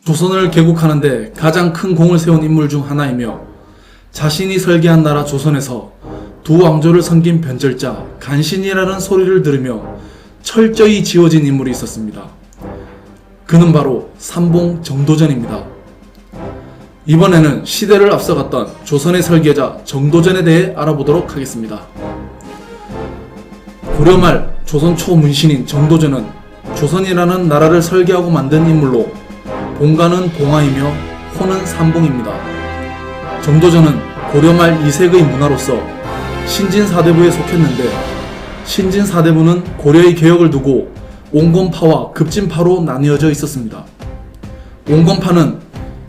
조선을 개국하는데 가장 큰 공을 세운 인물 중 하나이며 자신이 설계한 나라 조선에서 두 왕조를 섬긴 변절자 간신이라는 소리를 들으며 철저히 지워진 인물이 있었습니다. 그는 바로 삼봉 정도전입니다. 이번에는 시대를 앞서갔던 조선의 설계자 정도전에 대해 알아보도록 하겠습니다. 고려 말 조선 초문신인 정도전은 조선이라는 나라를 설계하고 만든 인물로 봉가는 봉화이며 호는 삼봉입니다. 정도전은 고려 말 2세의 문화로서 신진사대부에 속했는데 신진사대부는 고려의 개혁을 두고 온건파와 급진파로 나뉘어져 있었습니다. 온건파는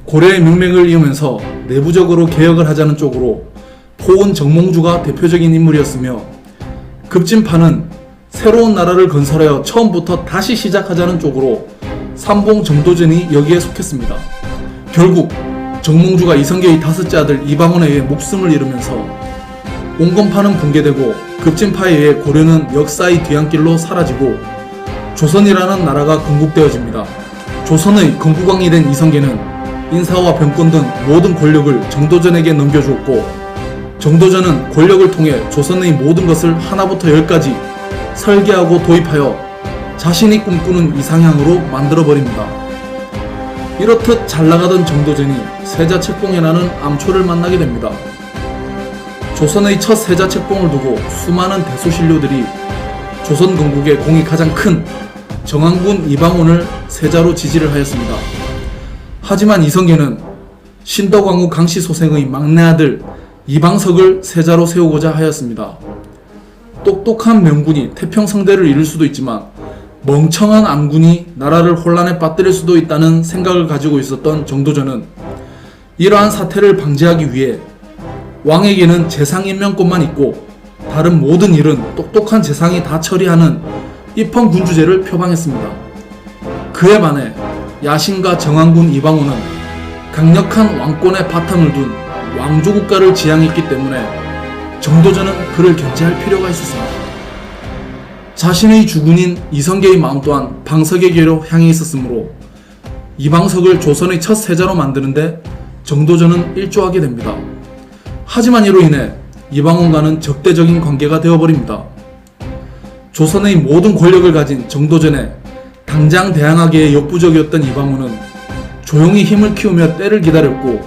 고려의 명맥을 이으면서 내부적으로 개혁을 하자는 쪽으로 포은 정몽주가 대표적인 인물이었으며 급진파는 새로운 나라를 건설하여 처음부터 다시 시작하자는 쪽으로 삼봉 정도전이 여기에 속했습니다. 결국 정몽주가 이성계의 다섯째 아들 이방원에 의해 목숨을 잃으면서 온건파는 붕괴되고 급진파에 의해 고려는 역사의 뒤안길로 사라지고 조선이라는 나라가 건국되어집니다. 조선의 건국왕이 된 이성계는 인사와 병권 등 모든 권력을 정도전에게 넘겨주었고 정도전은 권력을 통해 조선의 모든 것을 하나부터 열까지 설계하고 도입하여 자신이 꿈꾸는 이상향으로 만들어버립니다. 이렇듯 잘나가던 정도전이 세자책봉이라는 암초를 만나게 됩니다. 조선의 첫 세자책봉을 두고 수많은 대소신료들이 조선 건국의 공이 가장 큰 정한군 이방원을 세자로 지지를 하였습니다. 하지만 이성계는 신덕왕후 강씨소생의 막내 아들 이방석을 세자로 세우고자 하였습니다. 똑똑한 명군이 태평성대를 이룰 수도 있지만 멍청한 안군이 나라를 혼란에 빠뜨릴 수도 있다는 생각을 가지고 있었던 정도전은 이러한 사태를 방지하기 위해 왕에게는 재상임명권만 있고 다른 모든 일은 똑똑한 재상이 다 처리하는 입헌군주제를 표방했습니다. 그에 반해 야신과 정한군 이방원은 강력한 왕권의 바탕을 둔 왕조국가를 지향했기 때문에 정도전은 그를 견제할 필요가 있었습니다. 자신의 주군인 이성계의 마음 또한 방석에게로 향해 있었으므로 이방석을 조선의 첫 세자로 만드는데 정도전은 일조하게 됩니다. 하지만 이로 인해 이방원과는 적대적인 관계가 되어버립니다. 조선의 모든 권력을 가진 정도전에 당장 대항하기에 역부족이었던 이방원은 조용히 힘을 키우며 때를 기다렸고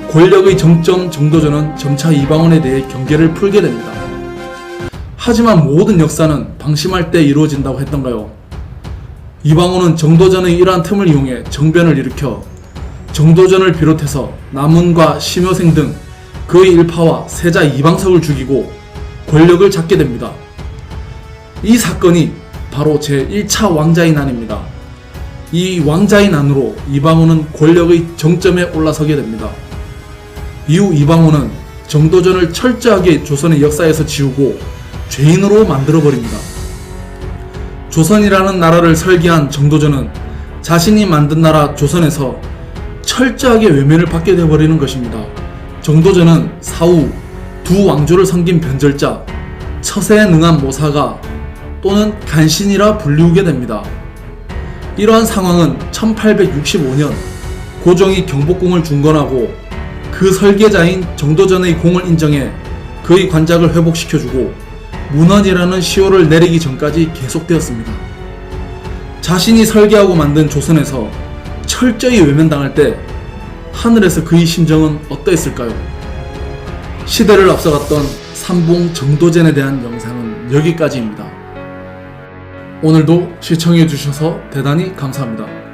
권력의 정점 정도전은 점차 이방원에 대해 경계를 풀게 됩니다. 하지만 모든 역사는 방심할 때 이루어진다고 했던가요? 이방원은 정도전의 이러한 틈을 이용해 정변을 일으켜 정도전을 비롯해서 남은과 심효생 등 그의 일파와 세자 이방석을 죽이고 권력을 잡게 됩니다. 이 사건이 바로 제1차 왕자의 난입니다. 이 왕자의 난으로 이방원은 권력의 정점에 올라서게 됩니다. 이후 이방원은 정도전을 철저하게 조선의 역사에서 지우고 죄인으로 만들어버립니다. 조선이라는 나라를 설계한 정도전은 자신이 만든 나라 조선에서 철저하게 외면을 받게 되어버리는 것입니다. 정도전은 사후 두 왕조를 섬긴 변절자, 처세에 능한 모사가 또는 간신이라 불리우게 됩니다. 이러한 상황은 1865년 고종이 경복궁을 중건하고 그 설계자인 정도전의 공을 인정해 그의 관작을 회복시켜주고 문헌이라는 시호를 내리기 전까지 계속되었습니다. 자신이 설계하고 만든 조선에서 철저히 외면당할 때 하늘에서 그의 심정은 어떠했을까요? 시대를 앞서갔던 삼봉 정도전에 대한 영상은 여기까지입니다. 오늘도 시청해주셔서 대단히 감사합니다.